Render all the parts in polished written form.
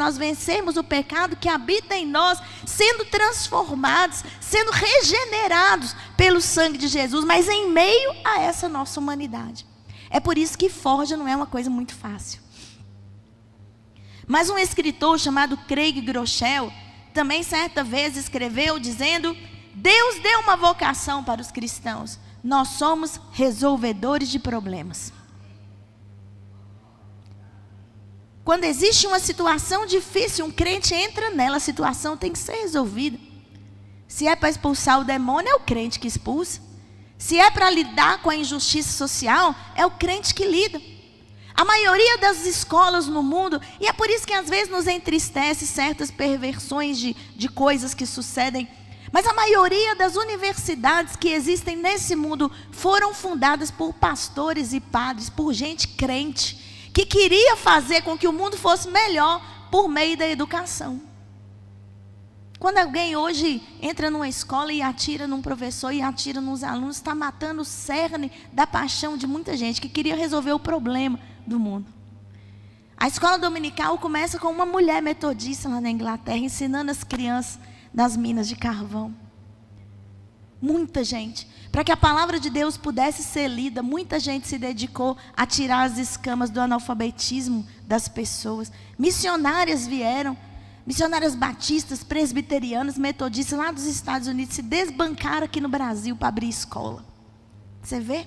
nós vencermos o pecado que habita em nós, sendo transformados, sendo regenerados pelo sangue de Jesus, mas em meio a essa nossa humanidade. É por isso que forja não é uma coisa muito fácil. Mas um escritor chamado Craig Groeschel, também certa vez escreveu dizendo: Deus deu uma vocação para os cristãos. Nós somos resolvedores de problemas. Quando existe uma situação difícil, um crente entra nela, a situação tem que ser resolvida. Se é para expulsar o demônio, é o crente que expulsa. Se é para lidar com a injustiça social, é o crente que lida. A maioria das escolas no mundo, e é por isso que às vezes nos entristece certas perversões de coisas que sucedem, mas a maioria das universidades que existem nesse mundo foram fundadas por pastores e padres, por gente crente, que queria fazer com que o mundo fosse melhor por meio da educação. Quando alguém hoje entra numa escola e atira num professor e atira nos alunos, está matando o cerne da paixão de muita gente que queria resolver o problema do mundo. A escola dominical começa com uma mulher metodista lá na Inglaterra, ensinando as crianças das minas de carvão. Muita gente. Para que a palavra de Deus pudesse ser lida, muita gente se dedicou a tirar as escamas do analfabetismo das pessoas. Missionárias vieram, missionárias batistas, presbiterianas, metodistas lá dos Estados Unidos se desbancaram aqui no Brasil para abrir escola. Você vê?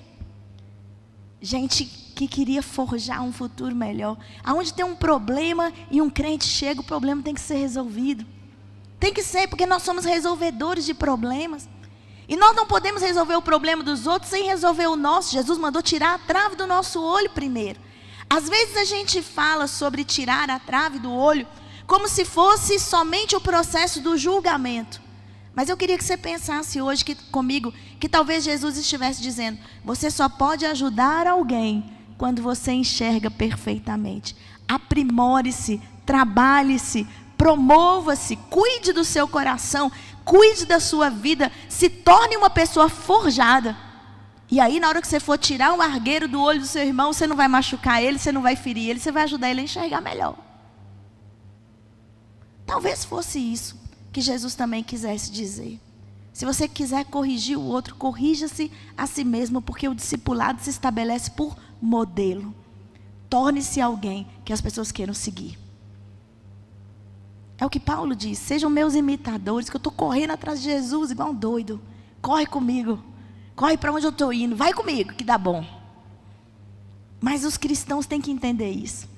Gente que queria forjar um futuro melhor. Aonde tem um problema e um crente chega, o problema tem que ser resolvido. Tem que ser, porque nós somos resolvedores de problemas. E nós não podemos resolver o problema dos outros sem resolver o nosso. Jesus mandou tirar a trave do nosso olho primeiro. Às vezes a gente fala sobre tirar a trave do olho como se fosse somente o processo do julgamento. Mas eu queria que você pensasse hoje comigo, que talvez Jesus estivesse dizendo: você só pode ajudar alguém quando você enxerga perfeitamente. Aprimore-se, trabalhe-se, promova-se, cuide do seu coração, cuide da sua vida, se torne uma pessoa forjada. E aí na hora que você for tirar um argueiro do olho do seu irmão, você não vai machucar ele, você não vai ferir ele, você vai ajudar ele a enxergar melhor. Talvez fosse isso que Jesus também quisesse dizer. Se você quiser corrigir o outro, corrija-se a si mesmo, porque o discipulado se estabelece por modelo. Torne-se alguém que as pessoas queiram seguir. É o que Paulo diz: sejam meus imitadores, que eu estou correndo atrás de Jesus igual um doido. Corre comigo, corre para onde eu estou indo, vai comigo que dá bom. Mas os cristãos têm que entender isso.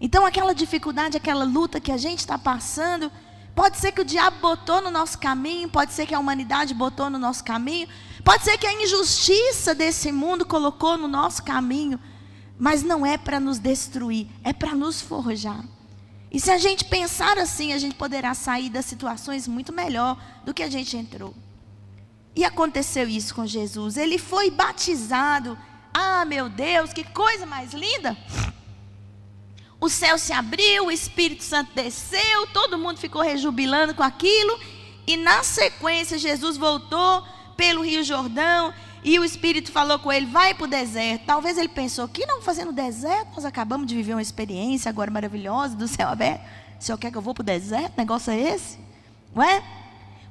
Então aquela dificuldade, aquela luta que a gente está passando, pode ser que o diabo botou no nosso caminho, pode ser que a humanidade botou no nosso caminho, pode ser que a injustiça desse mundo colocou no nosso caminho, mas não é para nos destruir, é para nos forjar. E se a gente pensar assim, a gente poderá sair das situações muito melhor do que a gente entrou. E aconteceu isso com Jesus. Ele foi batizado. Ah, meu Deus, que coisa mais linda! O céu se abriu, o Espírito Santo desceu, todo mundo ficou rejubilando com aquilo. E na sequência, Jesus voltou pelo Rio Jordão e o Espírito falou com ele: vai para o deserto. Talvez ele pensou: o que não fazer no deserto? Nós acabamos de viver uma experiência agora maravilhosa do céu aberto. O Senhor quer que eu vou para o deserto? Que negócio é esse? Não é?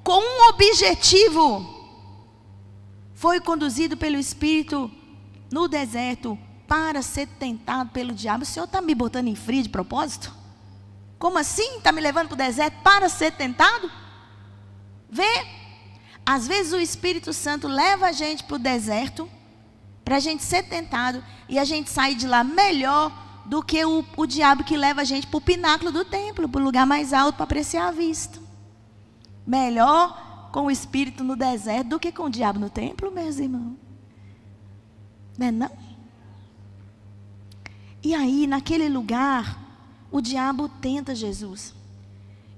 Com um objetivo, foi conduzido pelo Espírito no deserto para ser tentado pelo diabo. O Senhor está me botando em frio de propósito? Como assim? Está me levando para o deserto para ser tentado? Vê, às vezes o Espírito Santo leva a gente para o deserto, para a gente ser tentado, e a gente sai de lá melhor do que o diabo que leva a gente para o pináculo do templo, para o lugar mais alto para apreciar a vista. Melhor com o Espírito no deserto do que com o diabo no templo, meus irmãos. Não é não? E aí, naquele lugar, o diabo tenta Jesus.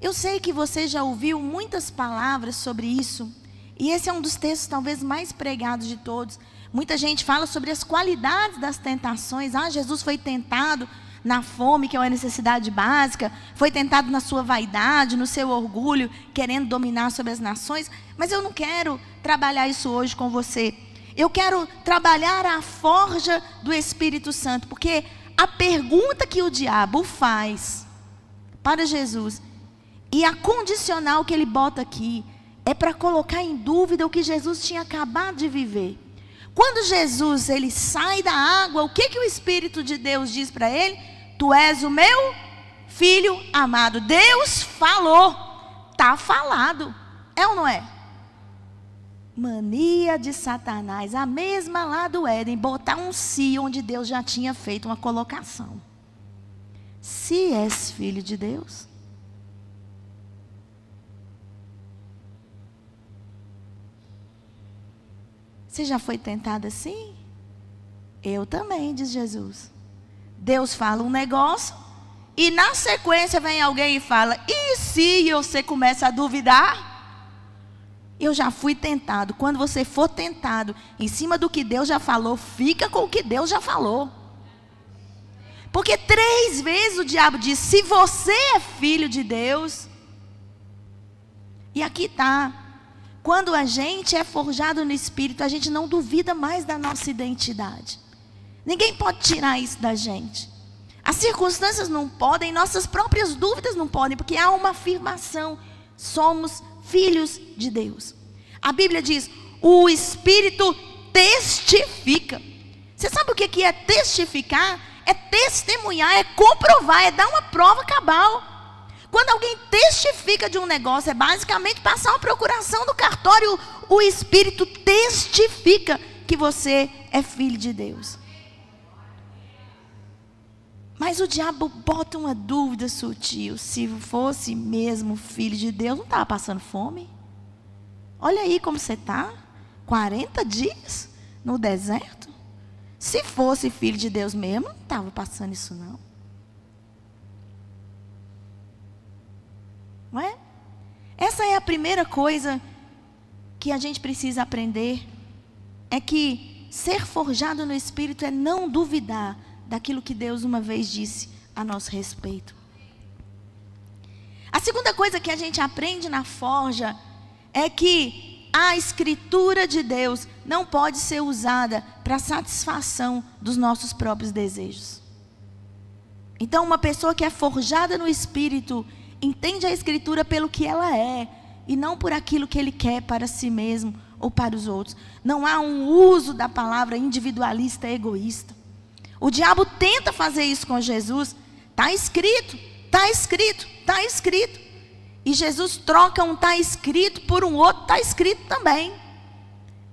Eu sei que você já ouviu muitas palavras sobre isso, e esse é um dos textos talvez mais pregados de todos. Muita gente fala sobre as qualidades das tentações. Ah, Jesus foi tentado na fome, que é uma necessidade básica, foi tentado na sua vaidade, no seu orgulho, querendo dominar sobre as nações. Mas eu não quero trabalhar isso hoje com você. Eu quero trabalhar a forja do Espírito Santo, porque a pergunta que o diabo faz para Jesus. E a condicional que ele bota aqui é para colocar em dúvida o que Jesus tinha acabado de viver. Quando Jesus ele sai da água, o que o Espírito de Deus diz para ele? Tu és o meu filho amado. Deus falou, está falado. É ou não é? Mania de Satanás, a mesma lá do Éden, botar um se onde Deus já tinha feito uma colocação. Se és filho de Deus. Você já foi tentado assim? Eu também, diz Jesus. Deus fala um negócio e na sequência vem alguém e fala, e se você começa a duvidar? Eu já fui tentado. Quando você for tentado em cima do que Deus já falou, fica com o que Deus já falou. Porque 3 vezes o diabo diz, se você é filho de Deus. E aqui está. Quando a gente é forjado no Espírito, a gente não duvida mais da nossa identidade. Ninguém pode tirar isso da gente. As circunstâncias não podem, nossas próprias dúvidas não podem, porque há uma afirmação. Somos filhos de Deus. A Bíblia diz, o Espírito testifica. Você sabe o que é testificar? É testemunhar, é comprovar, é dar uma prova cabal. Quando alguém testifica de um negócio, é basicamente passar uma procuração no cartório. O Espírito testifica que você é filho de Deus. Mas o diabo bota uma dúvida sutil. Se fosse mesmo filho de Deus, não estava passando fome? Olha aí como você está. 40 dias no deserto. Se fosse filho de Deus mesmo, não estava passando isso não. Não é? Essa é a primeira coisa que a gente precisa aprender. É que ser forjado no Espírito é não duvidar daquilo que Deus uma vez disse a nosso respeito. A segunda coisa que a gente aprende na forja é que a Escritura de Deus não pode ser usada para satisfação dos nossos próprios desejos. Então, uma pessoa que é forjada no Espírito entende a Escritura pelo que ela é e não por aquilo que ele quer para si mesmo ou para os outros. Não há um uso da palavra individualista egoísta. O diabo tenta fazer isso com Jesus. Está escrito, está escrito, está escrito. E Jesus troca um está escrito por um outro está escrito também.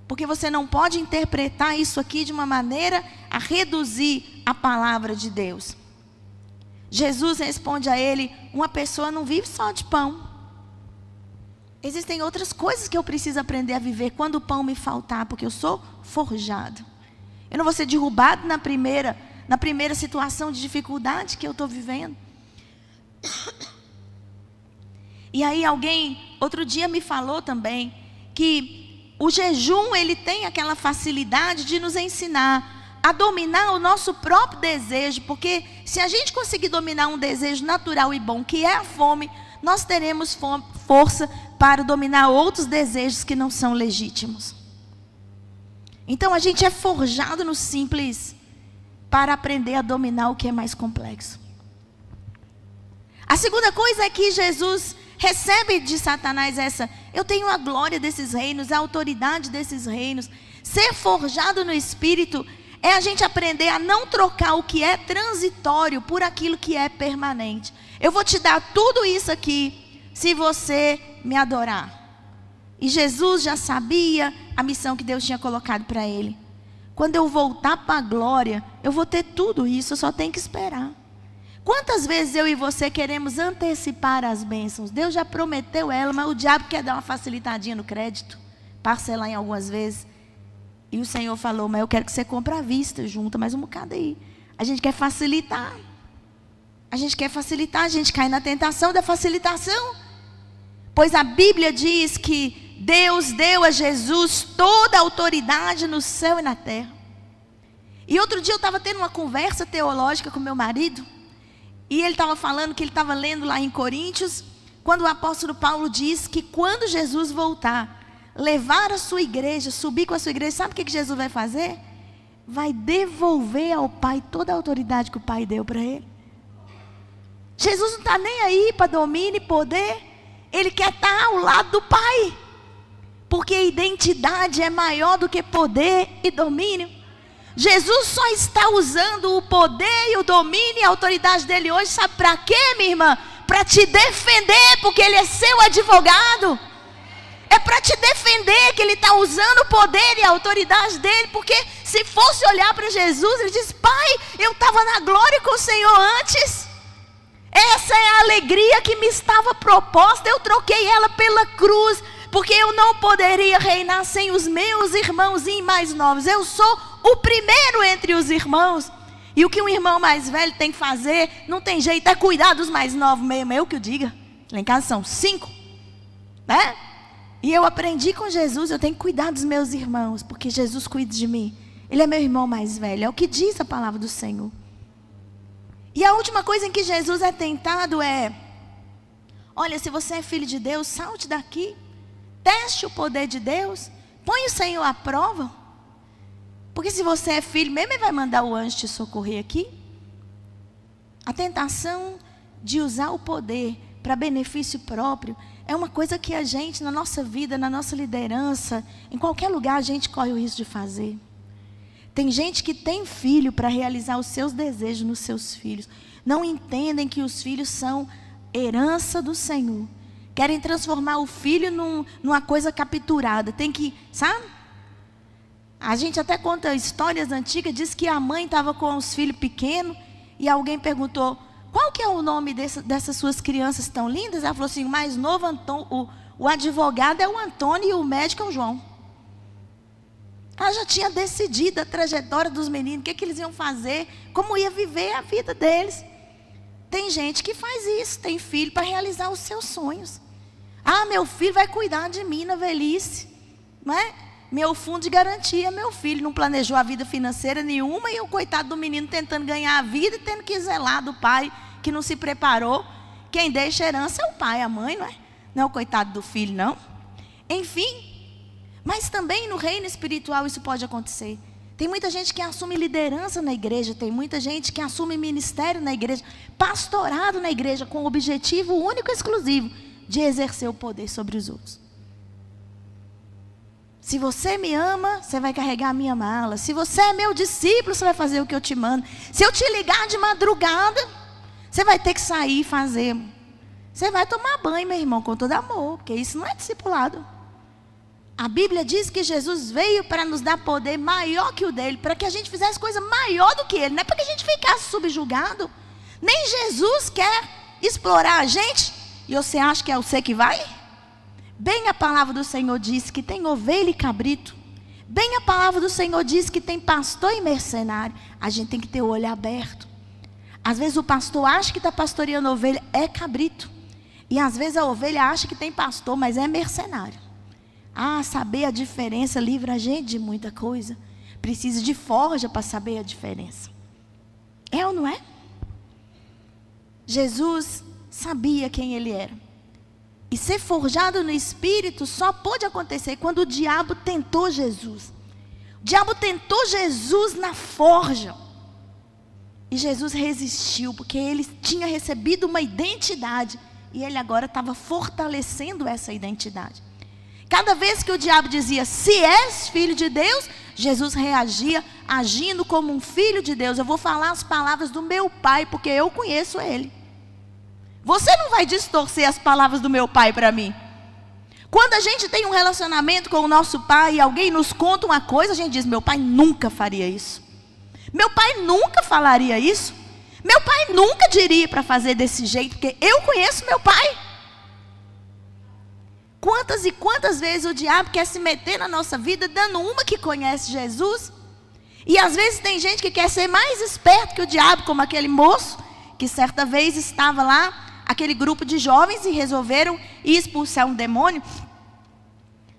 Porque você não pode interpretar isso aqui de uma maneira a reduzir a palavra de Deus. Jesus responde a ele, uma pessoa não vive só de pão. Existem outras coisas que eu preciso aprender a viver quando o pão me faltar, porque eu sou forjado. Eu não vou ser derrubado na primeira situação de dificuldade que eu estou vivendo. E aí alguém, outro dia me falou também, que o jejum ele tem aquela facilidade de nos ensinar a dominar o nosso próprio desejo. Porque se a gente conseguir dominar um desejo natural e bom, que é a fome, nós teremos força para dominar outros desejos que não são legítimos. Então a gente é forjado no simples para aprender a dominar o que é mais complexo. A segunda coisa é que Jesus recebe de Satanás eu tenho a glória desses reinos, a autoridade desses reinos. Ser forjado no Espírito é a gente aprender a não trocar o que é transitório por aquilo que é permanente. Eu vou te dar tudo isso aqui se você me adorar. E Jesus já sabia a missão que Deus tinha colocado para ele. Quando eu voltar para a glória, eu vou ter tudo isso, eu só tenho que esperar. Quantas vezes eu e você queremos antecipar as bênçãos? Deus já prometeu ela, mas o diabo quer dar uma facilitadinha no crédito, parcelar em algumas vezes. E o Senhor falou, mas eu quero que você compre à vista, junta mais um bocado aí. A gente quer facilitar. A gente quer facilitar, a gente cai na tentação da facilitação. Pois a Bíblia diz que Deus deu a Jesus toda a autoridade no céu e na terra. E outro dia eu estava tendo uma conversa teológica com meu marido. E ele estava falando que ele estava lendo lá em Coríntios, quando o apóstolo Paulo diz que quando Jesus voltar, levar a sua igreja, subir com a sua igreja, sabe o que Jesus vai fazer? Vai devolver ao Pai toda a autoridade que o Pai deu para ele. Jesus não está nem aí para domínio e poder. Ele quer estar ao lado do Pai. Porque identidade é maior do que poder e domínio. Jesus só está usando o poder e o domínio e a autoridade dele hoje, sabe para quê, minha irmã? Para te defender, porque ele é seu advogado. É para te defender que ele está usando o poder e a autoridade dele. Porque se fosse olhar para Jesus, ele diz: Pai, eu estava na glória com o Senhor antes. Essa é a alegria que me estava proposta. Eu troquei ela pela cruz, porque eu não poderia reinar sem os meus irmãozinhos mais novos. Eu sou o primeiro entre os irmãos. E o que um irmão mais velho tem que fazer, não tem jeito, é cuidar dos mais novos mesmo. Eu que o diga. Lá em casa são 5, né? E eu aprendi com Jesus, eu tenho que cuidar dos meus irmãos, porque Jesus cuida de mim. Ele é meu irmão mais velho, é o que diz a palavra do Senhor. E a última coisa em que Jesus é tentado é: olha, se você é filho de Deus, salte daqui. Teste o poder de Deus. Põe o Senhor à prova. Porque se você é filho mesmo, ele vai mandar o anjo te socorrer aqui. A tentação de usar o poder para benefício próprio é uma coisa que a gente, na nossa vida, na nossa liderança, em qualquer lugar, a gente corre o risco de fazer. Tem gente que tem filho para realizar os seus desejos nos seus filhos. Não entendem que os filhos são herança do Senhor. Querem transformar o filho numa coisa capturada. Tem que, sabe? A gente até conta histórias antigas, diz que a mãe estava com os filhos pequenos e alguém perguntou: qual que é o nome dessas suas crianças tão lindas? Ela falou assim: o mais novo, o advogado é o Antônio e o médico é o João. Ela já tinha decidido a trajetória dos meninos, o que eles iam fazer, como ia viver a vida deles. Tem gente que faz isso, tem filho para realizar os seus sonhos. Ah, meu filho vai cuidar de mim na velhice, não é? Meu fundo de garantia, meu filho não planejou a vida financeira nenhuma, e o coitado do menino tentando ganhar a vida e tendo que zelar do pai que não se preparou. Quem deixa herança é o pai, a mãe, não é? Não é o coitado do filho, não. Enfim, mas também no reino espiritual isso pode acontecer. Tem muita gente que assume liderança na igreja, tem muita gente que assume ministério na igreja, pastorado na igreja, com o objetivo único e exclusivo de exercer o poder sobre os outros. Se você me ama, você vai carregar a minha mala. Se você é meu discípulo, você vai fazer o que eu te mando. Se eu te ligar de madrugada, você vai ter que sair e fazer. Você vai tomar banho, meu irmão, com todo amor, porque isso não é discipulado. A Bíblia diz que Jesus veio para nos dar poder maior que o dele, para que a gente fizesse coisa maior do que ele. Não é para que a gente ficasse subjugado. Nem Jesus quer explorar a gente. E você acha que é você que vai? Bem a palavra do Senhor diz que tem ovelha e cabrito. Bem a palavra do Senhor diz que tem pastor e mercenário. A gente tem que ter o olho aberto. Às vezes o pastor acha que está pastoreando a ovelha, é cabrito. E às vezes a ovelha acha que tem pastor, mas é mercenário. Ah, saber a diferença livra a gente de muita coisa. Precisa de forja para saber a diferença. É ou não é? Jesus sabia quem ele era. E ser forjado no Espírito só pôde acontecer quando o diabo tentou Jesus. O diabo tentou Jesus na forja. E Jesus resistiu, porque ele tinha recebido uma identidade. E ele agora estava fortalecendo essa identidade. Cada vez que o diabo dizia: se és filho de Deus, Jesus reagia agindo como um filho de Deus. Eu vou falar as palavras do meu pai, porque eu conheço ele. Você não vai distorcer as palavras do meu pai para mim. Quando a gente tem um relacionamento com o nosso pai e alguém nos conta uma coisa, a gente diz: meu pai nunca faria isso. Meu pai nunca falaria isso. Meu pai nunca diria para fazer desse jeito, porque eu conheço meu pai. Quantas e quantas vezes o diabo quer se meter na nossa vida, dando uma que conhece Jesus. E às vezes tem gente que quer ser mais esperto que o diabo, como aquele moço, que certa vez estava lá, aquele grupo de jovens, e resolveram ir expulsar um demônio.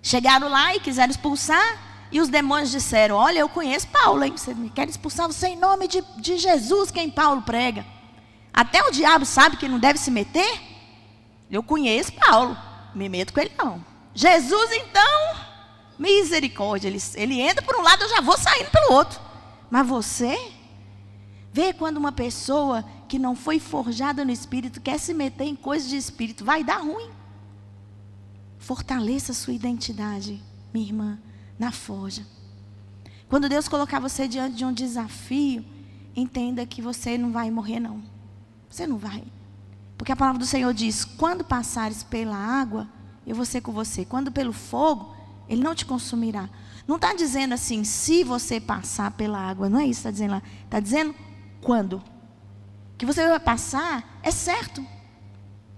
Chegaram lá e quiseram expulsar, e os demônios disseram: olha, eu conheço Paulo, hein? Você quer expulsar você em nome de Jesus, quem Paulo prega. Até o diabo sabe que não deve se meter. Eu conheço Paulo, me meto com ele não. Jesus então, misericórdia, ele entra por um lado, eu já vou saindo pelo outro. Mas você vê quando uma pessoa que não foi forjada no Espírito quer se meter em coisas de Espírito, vai dar ruim. Fortaleça a sua identidade, minha irmã, na forja. Quando Deus colocar você diante de um desafio, entenda que você não vai morrer não. Você não vai. Porque a palavra do Senhor diz, quando passares pela água, eu vou ser com você. Quando pelo fogo, Ele não te consumirá. Não está dizendo assim, se você passar pela água, não é isso que está dizendo lá. Está dizendo quando. Que você vai passar, é certo.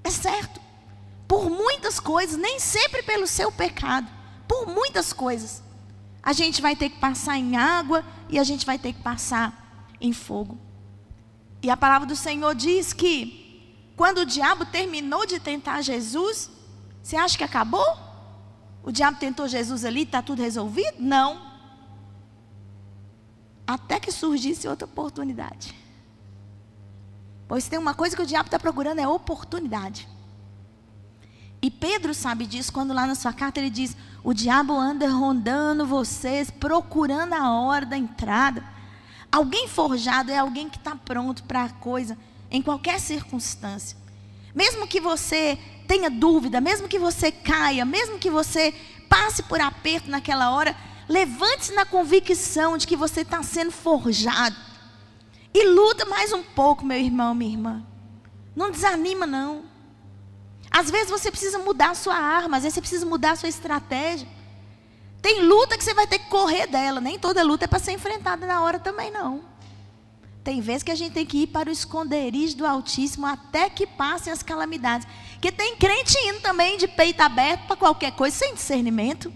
É certo. Por muitas coisas, nem sempre pelo seu pecado. Por muitas coisas. A gente vai ter que passar em água e a gente vai ter que passar em fogo. E a palavra do Senhor diz que quando o diabo terminou de tentar Jesus, você acha que acabou? O diabo tentou Jesus ali, está tudo resolvido? Não. Até que surgisse outra oportunidade. Pois tem uma coisa que o diabo está procurando, é oportunidade. E Pedro sabe disso, quando lá na sua carta ele diz, o diabo anda rondando vocês, procurando a hora da entrada. Alguém forjado é alguém que está pronto para a coisa, em qualquer circunstância. Mesmo que você tenha dúvida, mesmo que você caia, mesmo que você passe por aperto naquela hora, levante-se na convicção de que você está sendo forjado. E luta mais um pouco, meu irmão, minha irmã. Não desanima, não. Às vezes você precisa mudar a sua arma, às vezes você precisa mudar a sua estratégia. Tem luta que você vai ter que correr dela. Nem toda luta é para ser enfrentada na hora também, não. Tem vezes que a gente tem que ir para o esconderijo do Altíssimo até que passem as calamidades. Porque tem crente indo também de peito aberto para qualquer coisa, sem discernimento.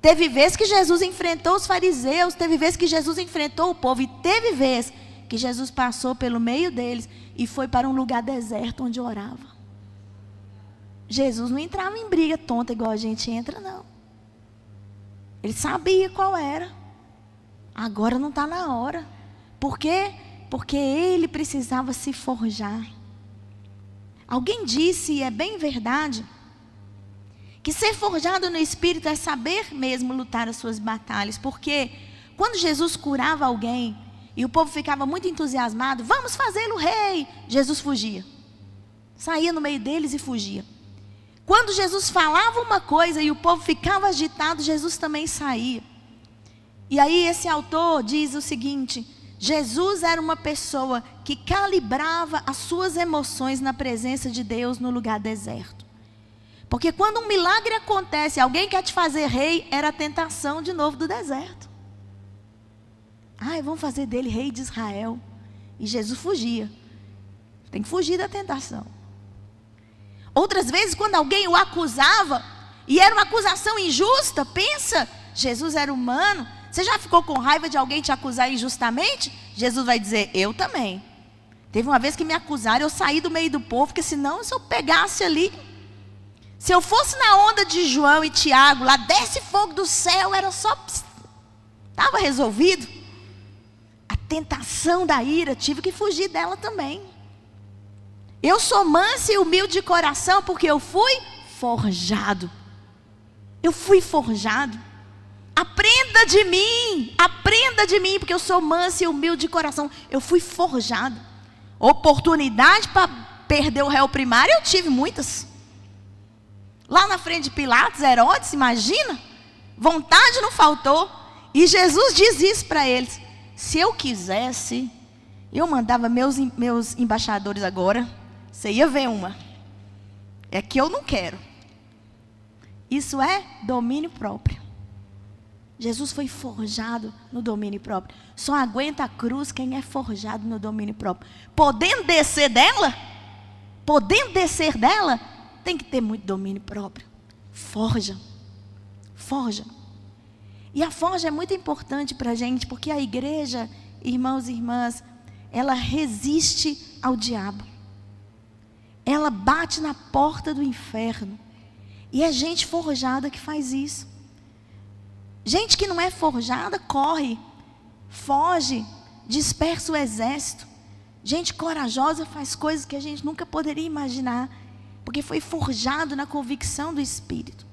Teve vezes que Jesus enfrentou os fariseus, teve vezes que Jesus enfrentou o povo, e teve vezes que Jesus passou pelo meio deles e foi para um lugar deserto onde orava. Jesus não entrava em briga tonta igual a gente entra, não. Ele sabia qual era. Agora não está na hora. Por quê? Porque ele precisava se forjar. Alguém disse, e é bem verdade, que ser forjado no Espírito é saber mesmo lutar as suas batalhas. Porque quando Jesus curava alguém e o povo ficava muito entusiasmado, vamos fazê-lo rei, Jesus fugia. Saía no meio deles e fugia. Quando Jesus falava uma coisa e o povo ficava agitado, Jesus também saía. E aí esse autor diz o seguinte, Jesus era uma pessoa que calibrava as suas emoções na presença de Deus no lugar deserto. Porque quando um milagre acontece, alguém quer te fazer rei, era a tentação de novo do deserto. Vamos fazer dele rei de Israel. E Jesus fugia. Tem que fugir da tentação. Outras vezes, quando alguém o acusava, e era uma acusação injusta, pensa, Jesus era humano. Você já ficou com raiva de alguém te acusar injustamente? Jesus vai dizer, eu também. Teve uma vez que me acusaram, eu saí do meio do povo, porque senão se eu pegasse ali, se eu fosse na onda de João e Tiago, lá desce fogo do céu, era só, estava resolvido. A tentação da ira, tive que fugir dela também. Eu sou mansa e humilde de coração porque eu fui forjado. Eu fui forjado. Aprenda de mim, porque eu sou mansa e humilde de coração. Eu fui forjado. Oportunidade para perder o réu primário, eu tive muitas. Lá na frente de Pilatos, Herodes, imagina? Vontade não faltou. E Jesus diz isso para eles. Se eu quisesse, eu mandava meus embaixadores agora. Você ia ver uma. É que eu não quero. Isso é domínio próprio. Jesus foi forjado no domínio próprio. Só aguenta a cruz quem é forjado no domínio próprio. Podendo descer dela, tem que ter muito domínio próprio. Forja. E a forja é muito importante para a gente, porque a igreja, irmãos e irmãs, ela resiste ao diabo. Ela bate na porta do inferno. E é gente forjada que faz isso. Gente que não é forjada, corre, foge, dispersa o exército. Gente corajosa faz coisas que a gente nunca poderia imaginar, porque foi forjado na convicção do Espírito.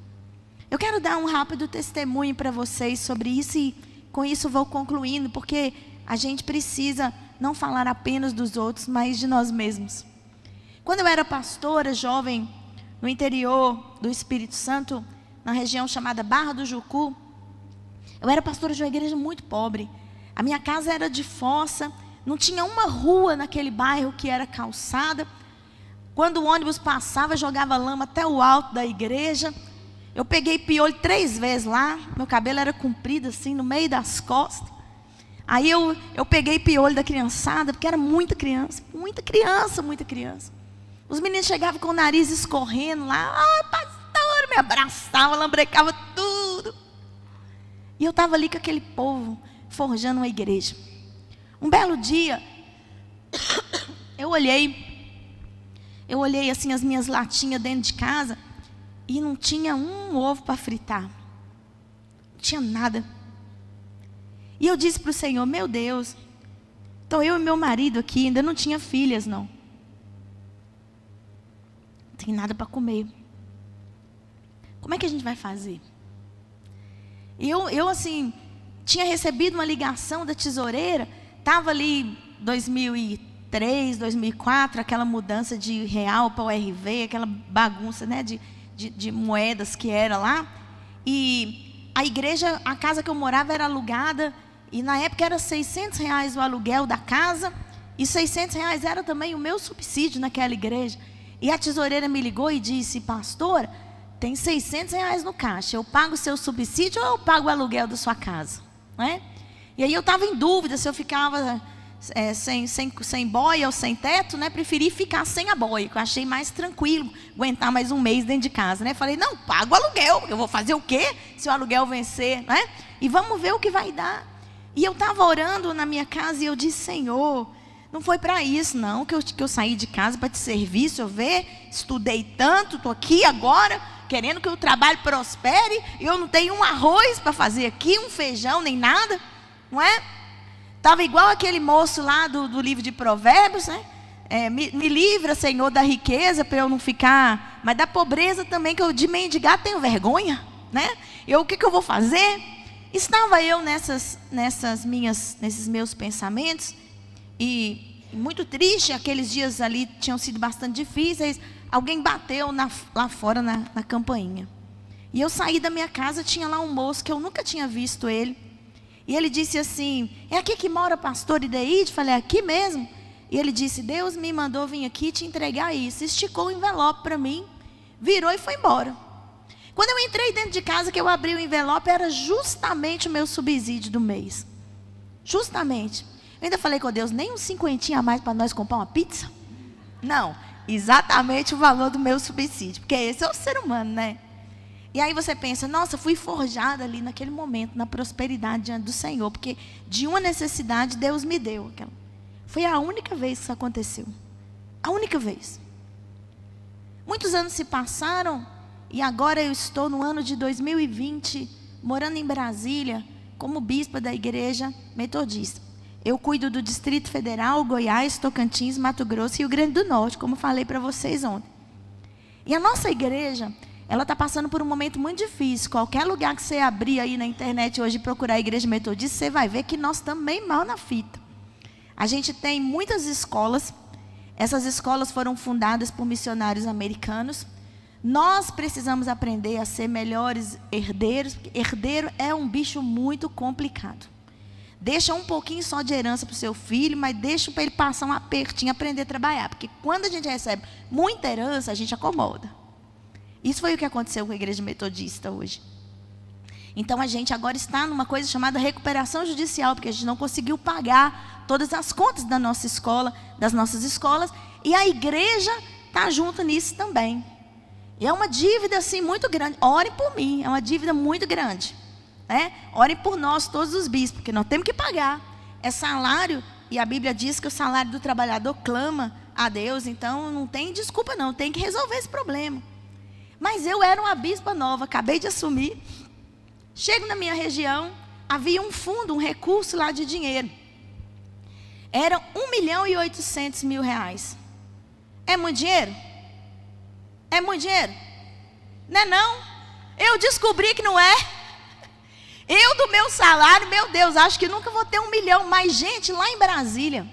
Eu quero dar um rápido testemunho para vocês sobre isso, e com isso vou concluindo, porque a gente precisa não falar apenas dos outros, mas de nós mesmos. Quando eu era pastora, jovem, no interior do Espírito Santo, na região chamada Barra do Jucu, eu era pastora de uma igreja muito pobre. A minha casa era de fossa, não tinha uma rua naquele bairro que era calçada. Quando o ônibus passava, jogava lama até o alto da igreja. Eu peguei piolho 3 vezes lá, meu cabelo era comprido assim, no meio das costas. Aí eu peguei piolho da criançada, porque era muita criança. Os meninos chegavam com o nariz escorrendo lá. Ah, pastor, me abraçava, lambrecava tudo. E eu estava ali com aquele povo, forjando uma igreja. Um belo dia, eu olhei assim as minhas latinhas dentro de casa e não tinha um ovo para fritar. Não tinha nada. E eu disse para o Senhor, meu Deus, então eu e meu marido aqui, ainda não tinha filhas não. Não tem nada para comer. Como é que a gente vai fazer? Eu assim, tinha recebido uma ligação da tesoureira, estava ali 2003, 2004, aquela mudança de real para o RV, aquela bagunça, né, de moedas que era lá. E a igreja, a casa que eu morava era alugada, e na época era R$600 o aluguel da casa, e R$600 era também o meu subsídio naquela igreja. E a tesoureira me ligou e disse, pastora, tem R$600 no caixa, eu pago o seu subsídio ou eu pago o aluguel da sua casa? Não é? E aí eu estava em dúvida se eu ficava sem boia ou sem teto, né? Preferi ficar sem a boia, que eu achei mais tranquilo, aguentar mais um mês dentro de casa, né? Falei, não, pago o aluguel, eu vou fazer o quê se o aluguel vencer, né? E vamos ver o que vai dar. E eu estava orando na minha casa e eu disse, Senhor, não foi para isso não, que eu saí de casa para te servir, se eu ver, estudei tanto, estou aqui agora, querendo que o trabalho prospere, e eu não tenho um arroz para fazer aqui, um feijão, nem nada, não é? Estava igual aquele moço lá do livro de Provérbios, né? Me livra, Senhor, da riqueza, para eu não ficar, mas da pobreza também, que eu de mendigar tenho vergonha, né? O que eu vou fazer? Estava eu nesses meus pensamentos, e muito triste, aqueles dias ali tinham sido bastante difíceis. Alguém bateu lá fora na campainha. E eu saí da minha casa, tinha lá um moço que eu nunca tinha visto ele. E ele disse assim, é aqui que mora pastor Ideide? Falei, é aqui mesmo. E ele disse, Deus me mandou vir aqui te entregar isso. Esticou o envelope para mim, virou e foi embora. Quando eu entrei dentro de casa, que eu abri o envelope, era justamente o meu subsídio do mês. Justamente. Eu ainda falei com Deus, nem uns 50 a mais para nós comprar uma pizza? Não, exatamente o valor do meu subsídio, porque esse é o ser humano, né? E aí você pensa, nossa, fui forjada ali naquele momento, na prosperidade diante do Senhor, porque de uma necessidade Deus me deu. Foi a única vez que isso aconteceu. A única vez. Muitos anos se passaram, e agora eu estou no ano de 2020, morando em Brasília, como bispa da igreja metodista. Eu cuido do Distrito Federal, Goiás, Tocantins, Mato Grosso e Rio Grande do Norte, como falei para vocês ontem. E a nossa igreja, ela está passando por um momento muito difícil. Qualquer lugar que você abrir aí na internet hoje e procurar a igreja metodista, você vai ver que nós estamos bem mal na fita. A gente tem muitas escolas. Essas escolas foram fundadas por missionários americanos. Nós precisamos aprender a ser melhores herdeiros, porque herdeiro é um bicho muito complicado. Deixa um pouquinho só de herança para o seu filho, mas deixa para ele passar um apertinho, aprender a trabalhar. Porque quando a gente recebe muita herança, a gente acomoda. Isso foi o que aconteceu com a igreja metodista hoje. Então a gente agora está numa coisa chamada recuperação judicial, porque a gente não conseguiu pagar todas as contas da nossa escola, das nossas escolas, e a igreja está junto nisso também. E é uma dívida assim muito grande. Orem por mim, é uma dívida muito grande. Orem por nós, todos os bispos, porque nós temos que pagar. É salário, e a Bíblia diz que o salário do trabalhador clama a Deus, então não tem desculpa não, tem que resolver esse problema. Mas eu era uma bispa nova, acabei de assumir. Chego na minha região, havia um fundo, um recurso lá de dinheiro. Era R$1.800.000. É muito dinheiro? É muito dinheiro? Não é não? Eu descobri que não é. Eu do meu salário, meu Deus, acho que nunca vou ter 1 milhão. Mas gente, lá em Brasília,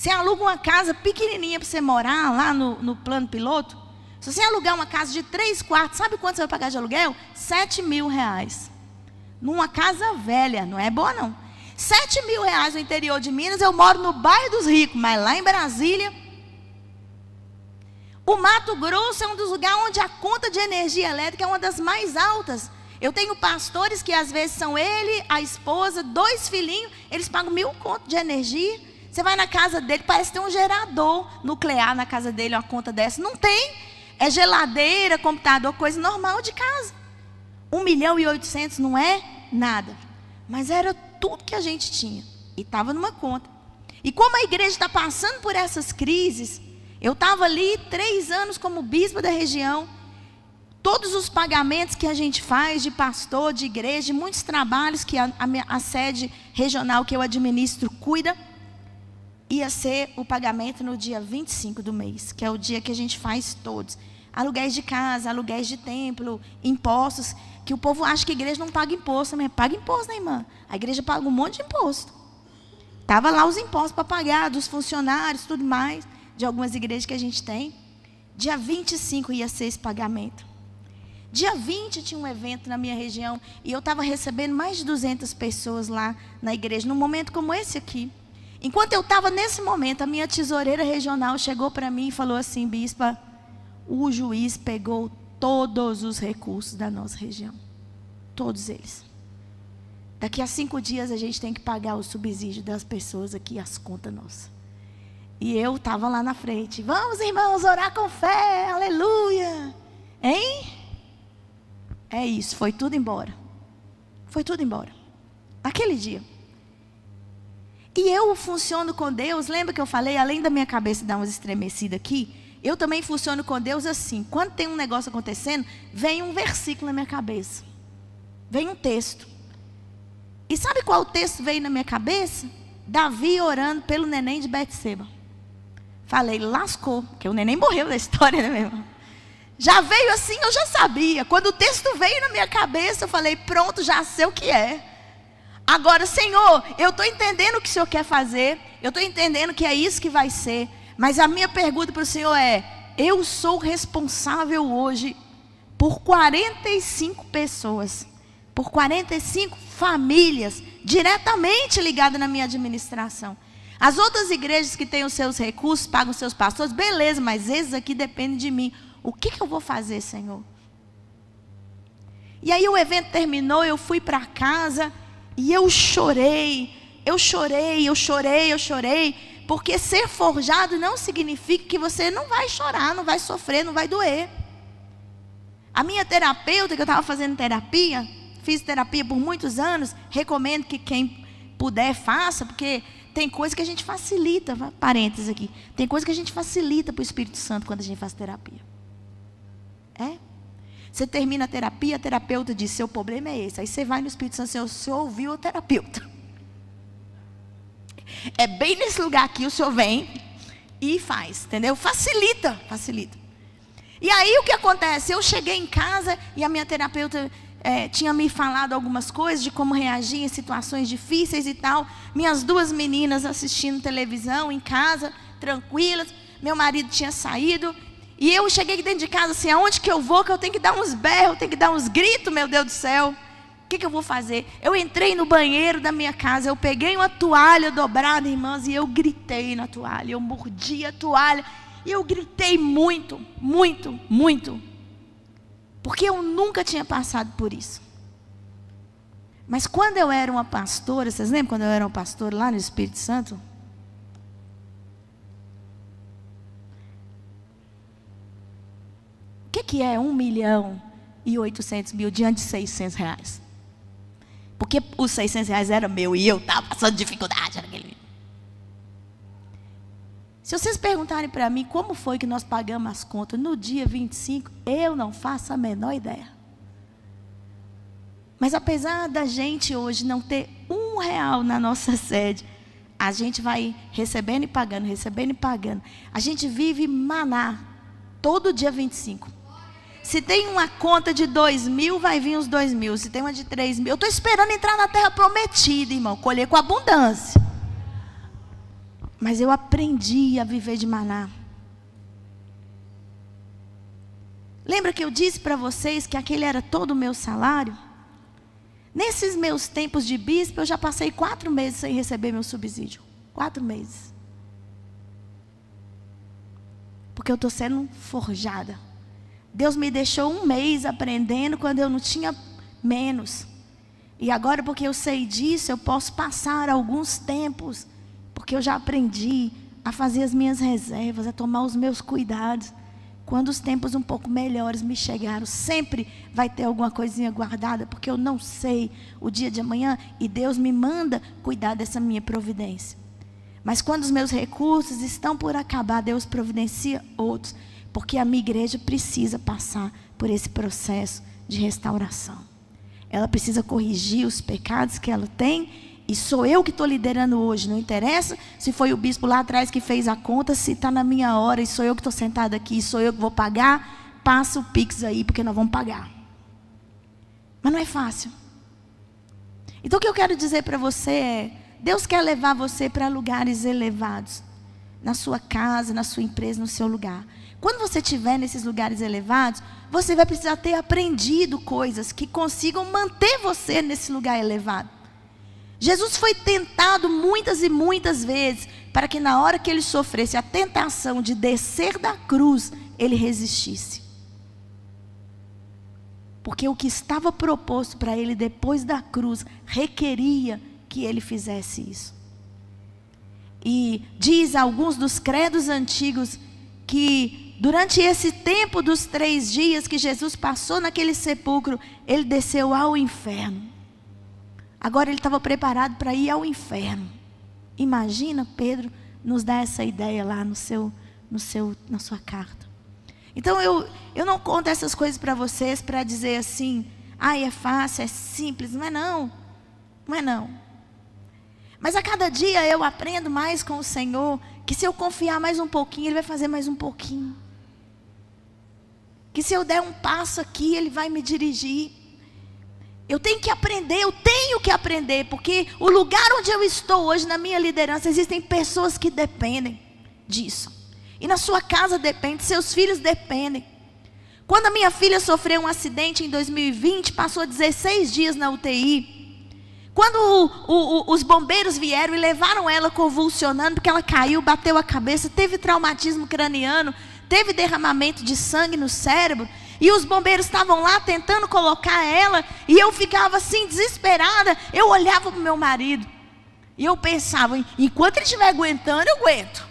Você aluga uma casa pequenininha para você morar lá no plano piloto. Se você alugar uma casa de 3 quartos, sabe quanto você vai pagar de aluguel? R$7.000. Numa casa velha, não é boa não. R$7.000 no interior de Minas. Eu moro no bairro dos ricos, mas lá em Brasília, o Mato Grosso é um dos lugares onde a conta de energia elétrica é uma das mais altas. Eu tenho pastores que às vezes são ele, a esposa, 2 filhinhos, eles pagam 1.000 conto de energia. Você vai na casa dele, parece ter um gerador nuclear na casa dele, uma conta dessa. Não tem. É geladeira, computador, coisa normal de casa. 1.800.000 não é nada. Mas era tudo que a gente tinha. E estava numa conta. E como a igreja está passando por essas crises, eu estava ali 3 anos como bispo da região. Todos os pagamentos que a gente faz de pastor, de igreja, de muitos trabalhos que a sede regional que eu administro cuida, ia ser o pagamento no dia 25 do mês, que é o dia que a gente faz todos. Aluguéis de casa, aluguéis de templo, impostos, que o povo acha que a igreja não paga imposto, mas paga imposto, né, irmã? A igreja paga um monte de imposto. Estava lá os impostos para pagar, dos funcionários, tudo mais, de algumas igrejas que a gente tem. Dia 25 ia ser esse pagamento. Dia 20 tinha um evento na minha região, e eu estava recebendo mais de 200 pessoas lá na igreja, num momento como esse aqui. Enquanto eu estava nesse momento, a minha tesoureira regional chegou para mim e falou assim: bispa, o juiz pegou todos os recursos da nossa região. Todos eles. Daqui a 5 dias a gente tem que pagar o subsídio das pessoas aqui, as contas nossas. E eu estava lá na frente. Vamos, irmãos, orar com fé, aleluia. Hein? É isso, foi tudo embora. Foi tudo embora. Naquele dia. E eu funciono com Deus, lembra que eu falei, além da minha cabeça dar umas estremecidas aqui, eu também funciono com Deus assim. Quando tem um negócio acontecendo, vem um versículo na minha cabeça. Vem um texto. E sabe qual texto veio na minha cabeça? Davi orando pelo neném de Betseba. Falei, lascou, porque o neném morreu da história, né, meu irmão? Já veio assim, eu já sabia. Quando o texto veio na minha cabeça, eu falei, pronto, já sei o que é. Agora, Senhor, eu estou entendendo o que o Senhor quer fazer. Eu estou entendendo que é isso que vai ser. Mas a minha pergunta para o Senhor é: eu sou responsável hoje por 45 pessoas, por 45 famílias diretamente ligadas na minha administração. As outras igrejas que têm os seus recursos, pagam os seus pastores, beleza, mas esses aqui dependem de mim. O que eu vou fazer, Senhor? E aí o evento terminou, eu fui para casa e eu chorei, porque ser forjado não significa que você não vai chorar, não vai sofrer, não vai doer. A minha terapeuta, que eu estava fazendo terapia, fiz terapia por muitos anos, recomendo que quem puder faça, porque tem coisa que a gente facilita, parênteses aqui, tem coisa que a gente facilita para o Espírito Santo quando a gente faz terapia. Você termina a terapeuta diz, seu problema é esse. Aí você vai no Espírito Santo, você ouviu o terapeuta. É bem nesse lugar aqui, o senhor vem e faz, entendeu? Facilita. E aí o que acontece? Eu cheguei em casa e a minha terapeuta tinha me falado algumas coisas de como reagir em situações difíceis e tal. Minhas 2 meninas assistindo televisão em casa, tranquilas. Meu marido tinha saído. E eu cheguei dentro de casa assim, aonde que eu vou, que eu tenho que dar uns berros, tenho que dar uns gritos, meu Deus do céu. O que eu vou fazer? Eu entrei no banheiro da minha casa, eu peguei uma toalha dobrada, irmãs, e eu gritei na toalha, eu mordi a toalha, e eu gritei muito, muito, muito. Porque eu nunca tinha passado por isso. Mas quando eu era uma pastora, vocês lembram quando eu era uma pastora lá no Espírito Santo? O que é 1.800.000 diante de 600 reais? Porque os 600 reais eram meu e eu estava passando dificuldade naquele. Se vocês perguntarem para mim como foi que nós pagamos as contas no dia 25, eu não faço a menor ideia. Mas apesar da gente hoje não ter R$1 na nossa sede, a gente vai recebendo e pagando, recebendo e pagando. A gente vive maná todo dia 25. Se tem uma conta de 2.000, vai vir os 2.000. Se tem uma de 3.000, eu estou esperando entrar na terra prometida, irmão, colher com abundância. Mas eu aprendi a viver de maná. Lembra que eu disse para vocês que aquele era todo o meu salário? Nesses meus tempos de bispo, eu já passei 4 meses sem receber meu subsídio. 4 meses. Porque eu estou sendo forjada. Deus me deixou 1 mês aprendendo quando eu não tinha menos. E agora, porque eu sei disso, eu posso passar alguns tempos. Porque eu já aprendi a fazer as minhas reservas, a tomar os meus cuidados. Quando os tempos um pouco melhores me chegaram, sempre vai ter alguma coisinha guardada, porque eu não sei o dia de amanhã e Deus me manda cuidar dessa minha providência. Mas quando os meus recursos estão por acabar, Deus providencia outros, porque a minha igreja precisa passar por esse processo de restauração. Ela precisa corrigir os pecados que ela tem. E sou eu que estou liderando hoje, não interessa se foi o bispo lá atrás que fez a conta, se está na minha hora, e sou eu que estou sentado aqui, sou eu que vou pagar, passa o Pix aí, porque nós vamos pagar. Mas não é fácil. Então o que eu quero dizer para você é, Deus quer levar você para lugares elevados, na sua casa, na sua empresa, no seu lugar. Quando você estiver nesses lugares elevados, você vai precisar ter aprendido coisas que consigam manter você nesse lugar elevado. Jesus foi tentado muitas e muitas vezes, para que na hora que ele sofresse a tentação de descer da cruz, ele resistisse. Porque o que estava proposto para ele depois da cruz, requeria que ele fizesse isso. E diz alguns dos credos antigos, que durante esse tempo dos 3 dias que Jesus passou naquele sepulcro, ele desceu ao inferno. Agora ele estava preparado para ir ao inferno. Imagina, Pedro nos dá essa ideia lá na sua carta. Então eu não conto essas coisas para vocês para dizer assim, é fácil, é simples. Não é não. Não é não. Mas a cada dia eu aprendo mais com o Senhor, que se eu confiar mais um pouquinho, Ele vai fazer mais um pouquinho. Que se eu der um passo aqui, Ele vai me dirigir. Eu tenho que aprender, porque o lugar onde eu estou hoje, na minha liderança, existem pessoas que dependem disso. E na sua casa depende, seus filhos dependem. Quando a minha filha sofreu um acidente em 2020, passou 16 dias na UTI. Quando os bombeiros vieram e levaram ela convulsionando, porque ela caiu, bateu a cabeça, teve traumatismo craniano, teve derramamento de sangue no cérebro. E os bombeiros estavam lá tentando colocar ela. E eu ficava assim, desesperada. Eu olhava para o meu marido. E eu pensava, enquanto ele estiver aguentando, eu aguento.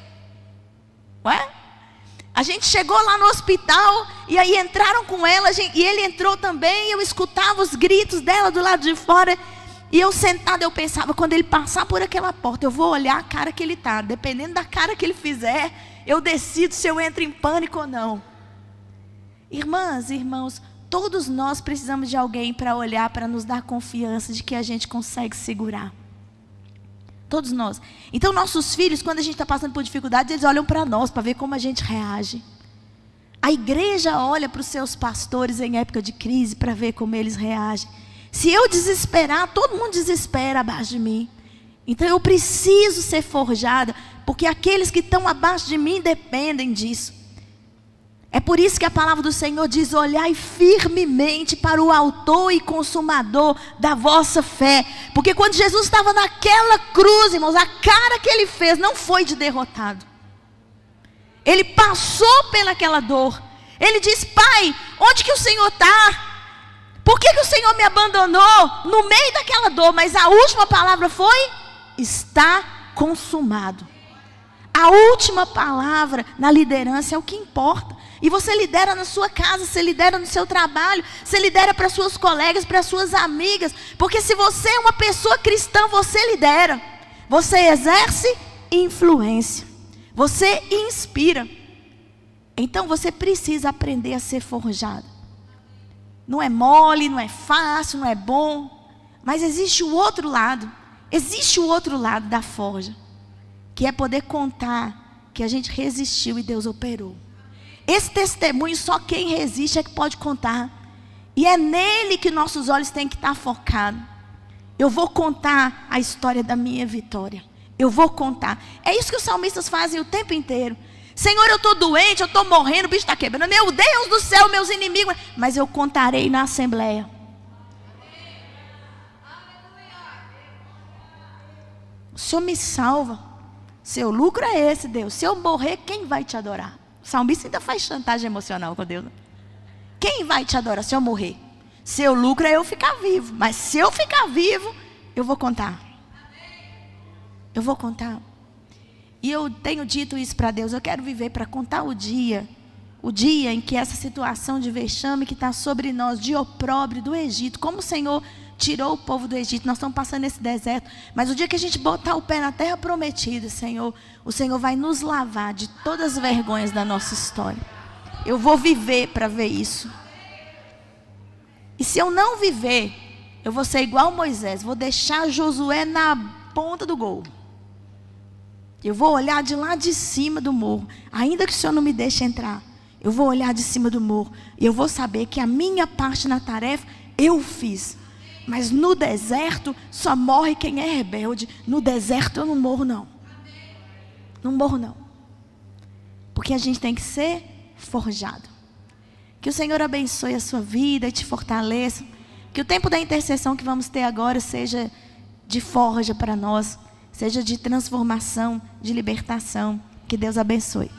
Ué? A gente chegou lá no hospital. E aí entraram com ela. E ele entrou também. E eu escutava os gritos dela do lado de fora. E eu sentada, eu pensava, quando ele passar por aquela porta, eu vou olhar a cara que ele está. Dependendo da cara que ele fizer, eu decido se eu entro em pânico ou não. Irmãs e irmãos, todos nós precisamos de alguém para olhar, para nos dar confiança de que a gente consegue segurar. Todos nós. Então nossos filhos, quando a gente está passando por dificuldades, eles olham para nós, para ver como a gente reage. A igreja olha para os seus pastores em época de crise, para ver como eles reagem. Se eu desesperar, todo mundo desespera abaixo de mim. Então eu preciso ser forjada, porque aqueles que estão abaixo de mim dependem disso. É por isso que a palavra do Senhor diz, olhai firmemente para o autor e consumador da vossa fé. Porque quando Jesus estava naquela cruz, irmãos, a cara que ele fez não foi de derrotado. Ele passou pelaquela dor. Ele diz, Pai, onde que o Senhor está? Por que o Senhor me abandonou no meio daquela dor? Mas a última palavra foi, está consumado. A última palavra na liderança é o que importa. E você lidera na sua casa, você lidera no seu trabalho, você lidera para suas colegas, para suas amigas. Porque se você é uma pessoa cristã, você lidera. Você exerce influência. Você inspira. Então você precisa aprender a ser forjado. Não é mole, não é fácil, não é bom. Mas existe o outro lado. Existe o outro lado da forja. Que é poder contar que a gente resistiu e Deus operou. Esse testemunho só quem resiste é que pode contar. E é nele que nossos olhos têm que estar focados. Eu vou contar a história da minha vitória. Eu vou contar. É isso que os salmistas fazem o tempo inteiro. Senhor, eu estou doente, eu estou morrendo, o bicho está quebrando. Meu Deus do céu, meus inimigos. Mas eu contarei na assembleia. O Senhor me salva. Seu lucro é esse, Deus. Se eu morrer, quem vai te adorar? O salmista ainda faz chantagem emocional com Deus. Quem vai te adorar se eu morrer? Seu lucro é eu ficar vivo. Mas se eu ficar vivo, eu vou contar. Eu vou contar. E eu tenho dito isso para Deus. Eu quero viver para contar o dia em que essa situação de vexame que está sobre nós, de opróbrio do Egito, como o Senhor tirou o povo do Egito, nós estamos passando nesse deserto, mas o dia que a gente botar o pé na terra prometida, Senhor, o Senhor vai nos lavar de todas as vergonhas da nossa história. Eu vou viver para ver isso. E se eu não viver, eu vou ser igual Moisés, vou deixar Josué na ponta do gol. Eu vou olhar de lá de cima do morro, ainda que o Senhor não me deixe entrar, eu vou olhar de cima do morro, e eu vou saber que a minha parte na tarefa, eu fiz. Mas no deserto, só morre quem é rebelde. No deserto eu não morro não. Não morro não. Porque a gente tem que ser forjado. Que o Senhor abençoe a sua vida e te fortaleça. Que o tempo da intercessão que vamos ter agora seja de forja para nós. Seja de transformação, de libertação. Que Deus abençoe.